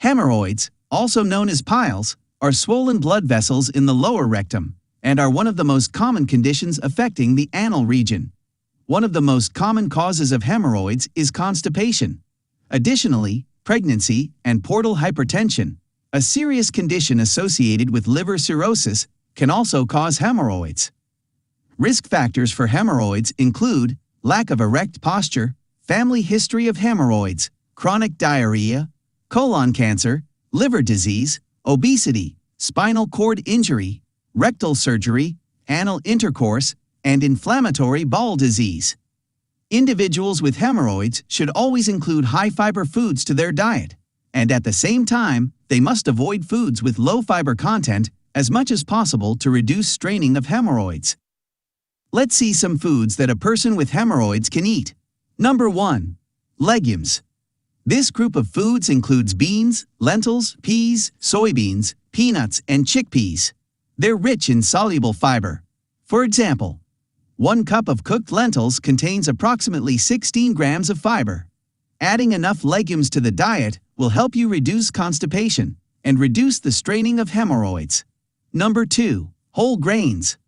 Hemorrhoids, also known as piles, are swollen blood vessels in the lower rectum and are one of the most common conditions affecting the anal region. One of the most common causes of hemorrhoids is constipation. Additionally, pregnancy and portal hypertension, a serious condition associated with liver cirrhosis, can also cause hemorrhoids. Risk factors for hemorrhoids include lack of erect posture, family history of hemorrhoids, chronic diarrhea, colon cancer, liver disease, obesity, spinal cord injury, rectal surgery, anal intercourse, and inflammatory bowel disease. Individuals with hemorrhoids should always include high-fiber foods to their diet, and at the same time, they must avoid foods with low-fiber content as much as possible to reduce straining of hemorrhoids. Let's see some foods that a person with hemorrhoids can eat. Number 1. Legumes. This group of foods includes beans, lentils, peas, soybeans, peanuts, and chickpeas. They're rich in soluble fiber. For example, 1 cup of cooked lentils contains approximately 16 grams of fiber. Adding enough legumes to the diet will help you reduce constipation and reduce the straining of hemorrhoids. Number 2. Whole grains.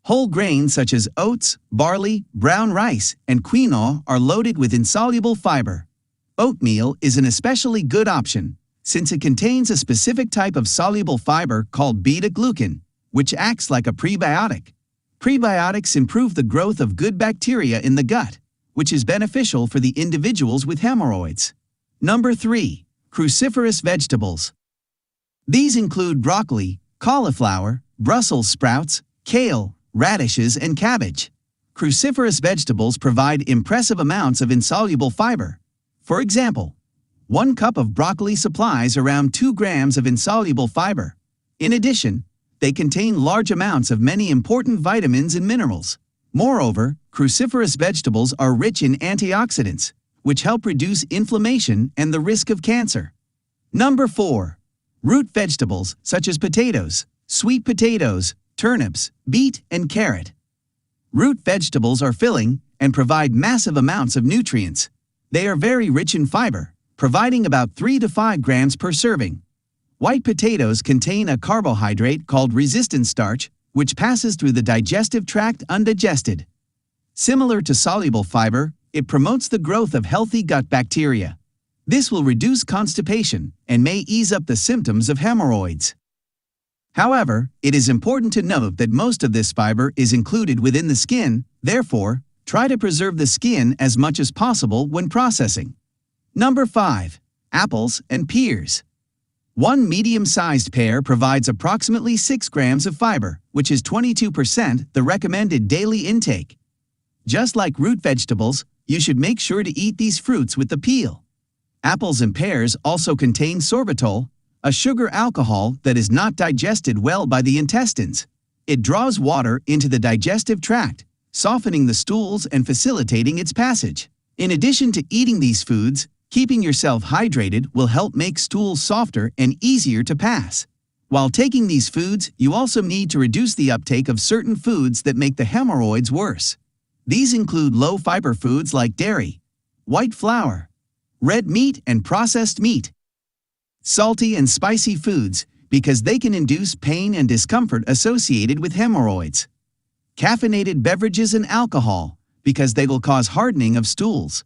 Whole grains such as oats, barley, brown rice, and quinoa are loaded with insoluble fiber. Oatmeal is an especially good option since it contains a specific type of soluble fiber called beta-glucan, which acts like a prebiotic. Prebiotics improve the growth of good bacteria in the gut, which is beneficial for the individuals with hemorrhoids. Number 3. Cruciferous vegetables. These include broccoli, cauliflower, Brussels sprouts, kale, radishes, and cabbage. Cruciferous vegetables provide impressive amounts of insoluble fiber. For example, 1 cup of broccoli supplies around 2 grams of insoluble fiber. In addition, they contain large amounts of many important vitamins and minerals. Moreover, cruciferous vegetables are rich in antioxidants, which help reduce inflammation and the risk of cancer. Number 4. Root vegetables such as potatoes, sweet potatoes, turnips, beet, and carrot. Root vegetables are filling and provide massive amounts of nutrients. They are very rich in fiber, providing about 3 to 5 grams per serving. White potatoes contain a carbohydrate called resistant starch, which passes through the digestive tract undigested. Similar to soluble fiber, it promotes the growth of healthy gut bacteria. This will reduce constipation and may ease up the symptoms of hemorrhoids. However, it is important to note that most of this fiber is included within the skin, therefore, try to preserve the skin as much as possible when processing. Number 5. Apples and pears. 1 medium-sized pear provides approximately 6 grams of fiber, which is 22% the recommended daily intake. Just like root vegetables, you should make sure to eat these fruits with the peel. Apples and pears also contain sorbitol, a sugar alcohol that is not digested well by the intestines. It draws water into the digestive tract, softening the stools and facilitating its passage. In addition to eating these foods, keeping yourself hydrated will help make stools softer and easier to pass. While taking these foods, you also need to reduce the uptake of certain foods that make the hemorrhoids worse. These include low-fiber foods like dairy, white flour, red meat, and processed meat. Salty and spicy foods, because they can induce pain and discomfort associated with hemorrhoids. Caffeinated beverages and alcohol, because they will cause hardening of stools.